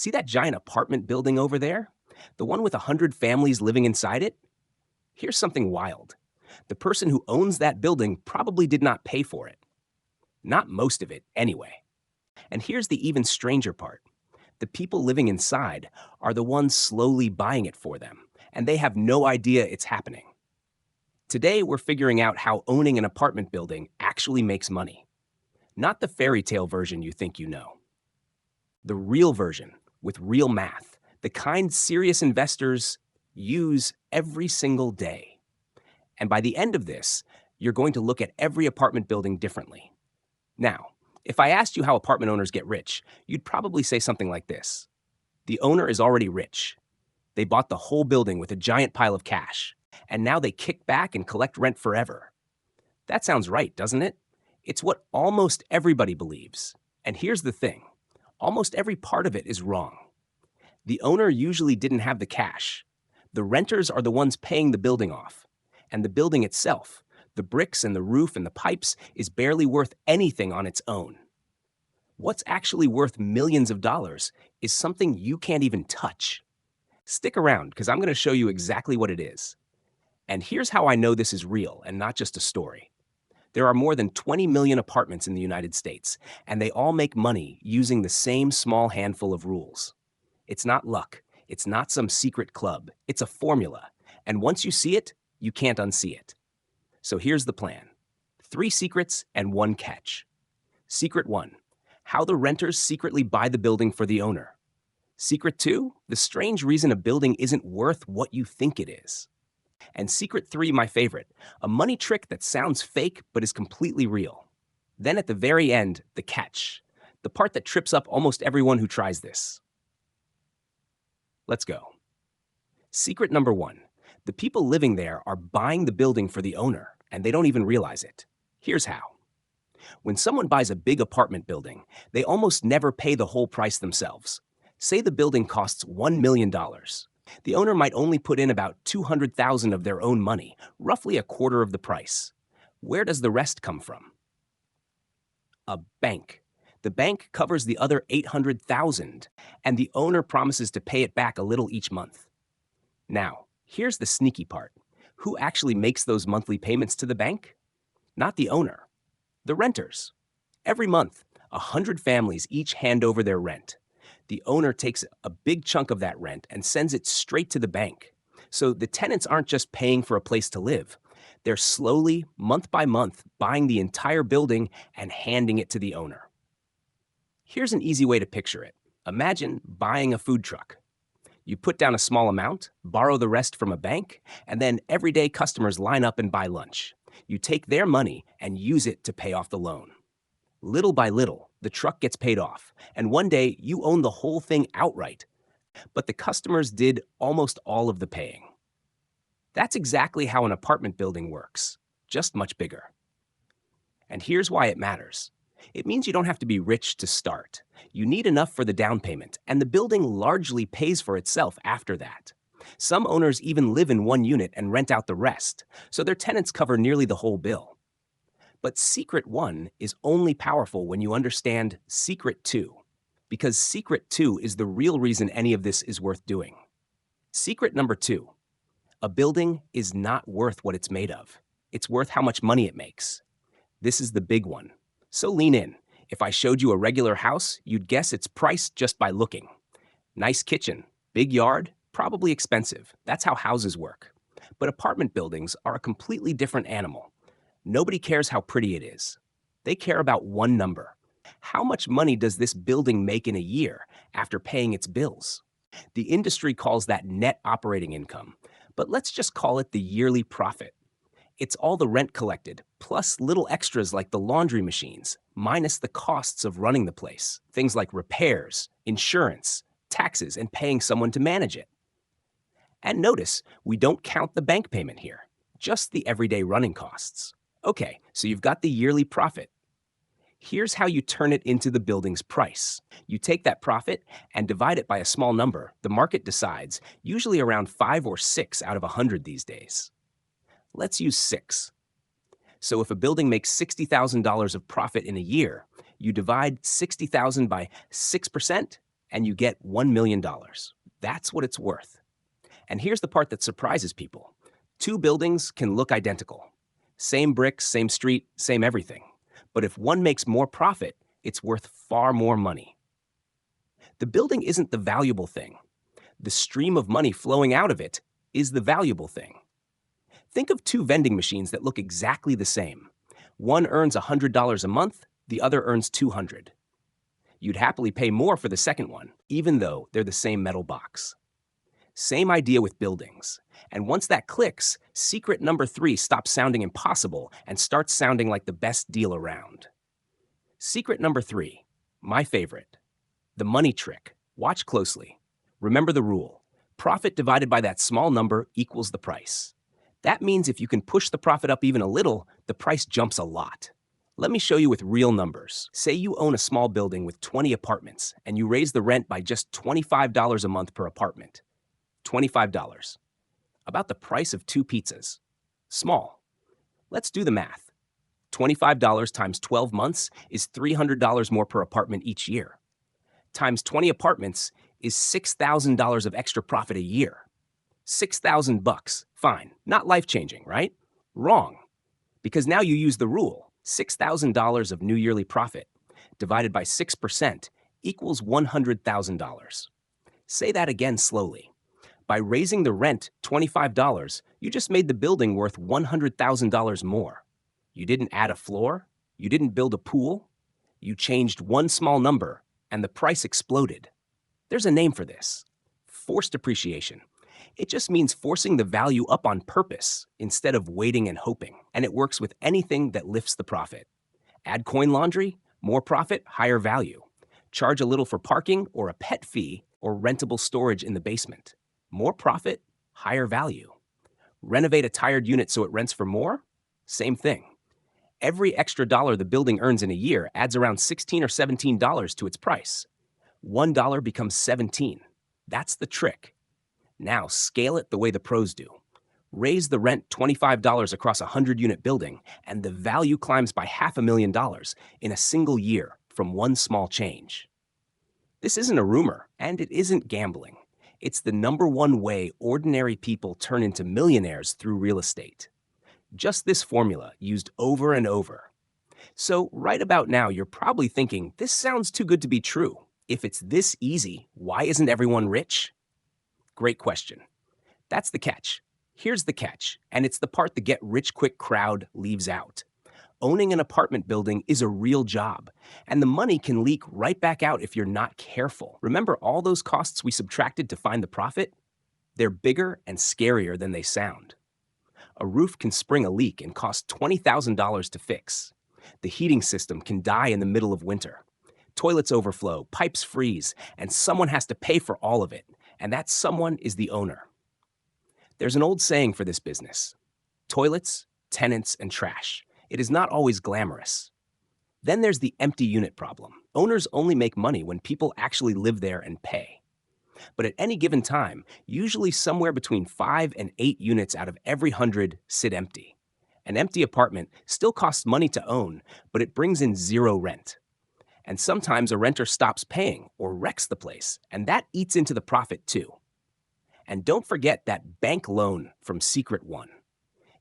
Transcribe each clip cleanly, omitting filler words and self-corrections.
See that giant apartment building over there? The one with 100 families living inside it? Here's something wild. The person who owns that building probably did not pay for it. Not most of it, anyway. And here's the even stranger part. The people living inside are the ones slowly buying it for them, and they have no idea it's happening. Today, we're figuring out how owning an apartment building actually makes money. Not the fairy tale version you think you know. The real version, with real math, the kind serious investors use every single day. And by the end of this, you're going to look at every apartment building differently. Now, if I asked you how apartment owners get rich, you'd probably say something like this. The owner is already rich. They bought the whole building with a giant pile of cash, and now they kick back and collect rent forever. That sounds right, doesn't it? It's what almost everybody believes. And here's the thing. Almost every part of it is wrong. The owner usually didn't have the cash. The renters are the ones paying the building off. And the building itself, the bricks and the roof and the pipes, is barely worth anything on its own. What's actually worth millions of dollars is something you can't even touch. Stick around, because I'm going to show you exactly what it is. And here's how I know this is real and not just a story. There are more than 20 million apartments in the United States, and they all make money using the same small handful of rules. It's not luck. It's not some secret club. It's a formula. And once you see it, you can't unsee it. So here's the plan. 3 secrets and 1 catch. Secret 1, how the renters secretly buy the building for the owner. Secret 2, the strange reason a building isn't worth what you think it is. And secret 3, my favorite, a money trick that sounds fake but is completely real. Then at the very end, the catch, the part that trips up almost everyone who tries this. Let's go. Secret number 1, the people living there are buying the building for the owner, and they don't even realize it. Here's how. When someone buys a big apartment building, they almost never pay the whole price themselves. Say the building costs $1 million. The owner might only put in about $200,000 of their own money, roughly a quarter of the price. Where does the rest come from? A bank. The bank covers the other $800,000, and the owner promises to pay it back a little each month. Now, here's the sneaky part. Who actually makes those monthly payments to the bank? Not the owner. The renters. Every month, 100 families each hand over their rent. The owner takes a big chunk of that rent and sends it straight to the bank. So the tenants aren't just paying for a place to live. They're slowly, month by month, buying the entire building and handing it to the owner. Here's an easy way to picture it. Imagine buying a food truck. You put down a small amount, borrow the rest from a bank, and then everyday customers line up and buy lunch. You take their money and use it to pay off the loan. Little by little, the truck gets paid off, and one day you own the whole thing outright. But the customers did almost all of the paying. That's exactly how an apartment building works, just much bigger. And here's why it matters. It means you don't have to be rich to start. You need enough for the down payment, and the building largely pays for itself after that. Some owners even live in one unit and rent out the rest, so their tenants cover nearly the whole bill. But Secret 1 is only powerful when you understand Secret 2, because Secret 2 is the real reason any of this is worth doing. Secret number 2, a building is not worth what it's made of. It's worth how much money it makes. This is the big one. So lean in. If I showed you a regular house, you'd guess its price just by looking. Nice kitchen, big yard, probably expensive. That's how houses work. But apartment buildings are a completely different animal. Nobody cares how pretty it is. They care about one number. How much money does this building make in a year after paying its bills? The industry calls that net operating income, but let's just call it the yearly profit. It's all the rent collected, plus little extras like the laundry machines, minus the costs of running the place, things like repairs, insurance, taxes, and paying someone to manage it. And notice, we don't count the bank payment here, just the everyday running costs. Okay, so you've got the yearly profit. Here's how you turn it into the building's price. You take that profit and divide it by a small number the market decides, usually around 5 or 6 out of 100 these days. Let's use 6. So if a building makes $60,000 of profit in a year, you divide $60,000 by 6%, and you get $1 million. That's what it's worth. And here's the part that surprises people. Two buildings can look identical. Same bricks, same street, same everything. But if one makes more profit, it's worth far more money. The building isn't the valuable thing. The stream of money flowing out of it is the valuable thing. Think of two vending machines that look exactly the same. One earns $100 a month, the other earns $200. You'd happily pay more for the second one, even though they're the same metal box. Same idea with buildings. And once that clicks, secret number 3 stops sounding impossible and starts sounding like the best deal around. Secret number 3, my favorite, the money trick. Watch closely. Remember the rule. Profit divided by that small number equals the price. That means if you can push the profit up even a little, the price jumps a lot. Let me show you with real numbers. Say you own a small building with 20 apartments and you raise the rent by just $25 a month per apartment. $25. About the price of 2 pizzas. Small. Let's do the math. $25 times 12 months is $300 more per apartment each year. Times 20 apartments is $6,000 of extra profit a year. $6,000. Fine. Not life-changing, right? Wrong. Because now you use the rule. $6,000 of new yearly profit divided by 6% equals $100,000. Say that again slowly. By raising the rent $25, you just made the building worth $100,000 more. You didn't add a floor. You didn't build a pool. You changed one small number, and the price exploded. There's a name for this. Forced appreciation. It just means forcing the value up on purpose instead of waiting and hoping. And it works with anything that lifts the profit. Add coin laundry, more profit, higher value. Charge a little for parking or a pet fee or rentable storage in the basement. More profit, higher value. Renovate a tired unit so it rents for more? Same thing. Every extra dollar the building earns in a year adds around $16 or $17 to its price. $1 becomes $17. That's the trick. Now scale it the way the pros do. Raise the rent $25 across a 100-unit building, and the value climbs by $500,000 in a single year from one small change. This isn't a rumor, and it isn't gambling. It's the #1 way ordinary people turn into millionaires through real estate. Just this formula used over and over. So right about now, you're probably thinking, this sounds too good to be true. If it's this easy, why isn't everyone rich? Great question. That's the catch. Here's the catch, and it's the part the get-rich-quick crowd leaves out. Owning an apartment building is a real job, and the money can leak right back out if you're not careful. Remember all those costs we subtracted to find the profit? They're bigger and scarier than they sound. A roof can spring a leak and cost $20,000 to fix. The heating system can die in the middle of winter. Toilets overflow, pipes freeze, and someone has to pay for all of it, and that someone is the owner. There's an old saying for this business: toilets, tenants, and trash. It is not always glamorous. Then there's the empty unit problem. Owners only make money when people actually live there and pay. But at any given time, usually somewhere between 5 and 8 units out of every 100 sit empty. An empty apartment still costs money to own, but it brings in zero rent. And sometimes a renter stops paying or wrecks the place, and that eats into the profit too. And don't forget that bank loan from Secret 1.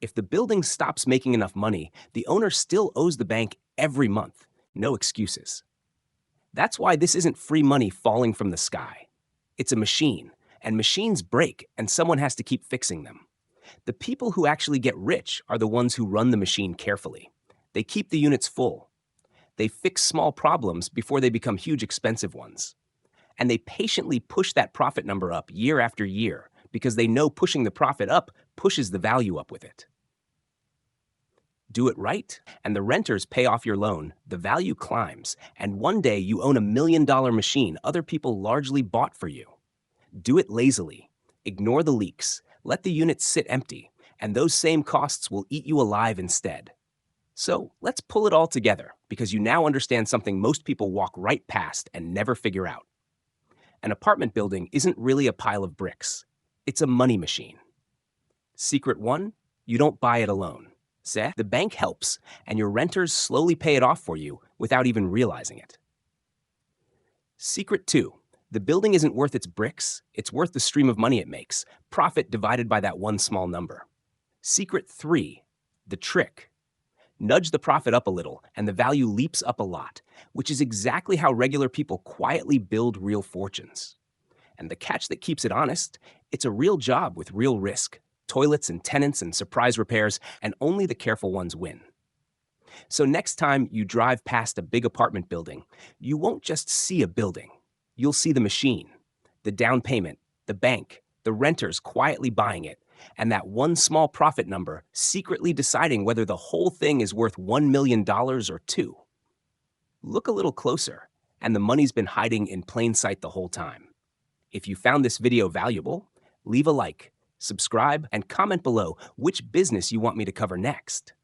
If the building stops making enough money, the owner still owes the bank every month. No excuses. That's why this isn't free money falling from the sky. It's a machine, and machines break, and someone has to keep fixing them. The people who actually get rich are the ones who run the machine carefully. They keep the units full. They fix small problems before they become huge expensive ones. And they patiently push that profit number up year after year because they know pushing the profit up pushes the value up with it. Do it right, and the renters pay off your loan, the value climbs, and one day you own $1 million machine other people largely bought for you. Do it lazily. Ignore the leaks. Let the units sit empty, and those same costs will eat you alive instead. So let's pull it all together, because you now understand something most people walk right past and never figure out. An apartment building isn't really a pile of bricks. It's a money machine. Secret 1, you don't buy it alone. Se, the bank helps, and your renters slowly pay it off for you without even realizing it. Secret 2, The building isn't worth its bricks, it's worth the stream of money it makes, profit divided by that one small number. Secret 3, the trick. Nudge the profit up a little, and the value leaps up a lot, which is exactly how regular people quietly build real fortunes. And the catch that keeps it honest, it's a real job with real risk. Toilets and tenants and surprise repairs, and only the careful ones win. So next time you drive past a big apartment building, you won't just see a building. You'll see the machine, the down payment, the bank, the renters quietly buying it, and that one small profit number secretly deciding whether the whole thing is worth $1 million or two. Look a little closer, and the money's been hiding in plain sight the whole time. If you found this video valuable, leave a like, subscribe, and comment below which business you want me to cover next.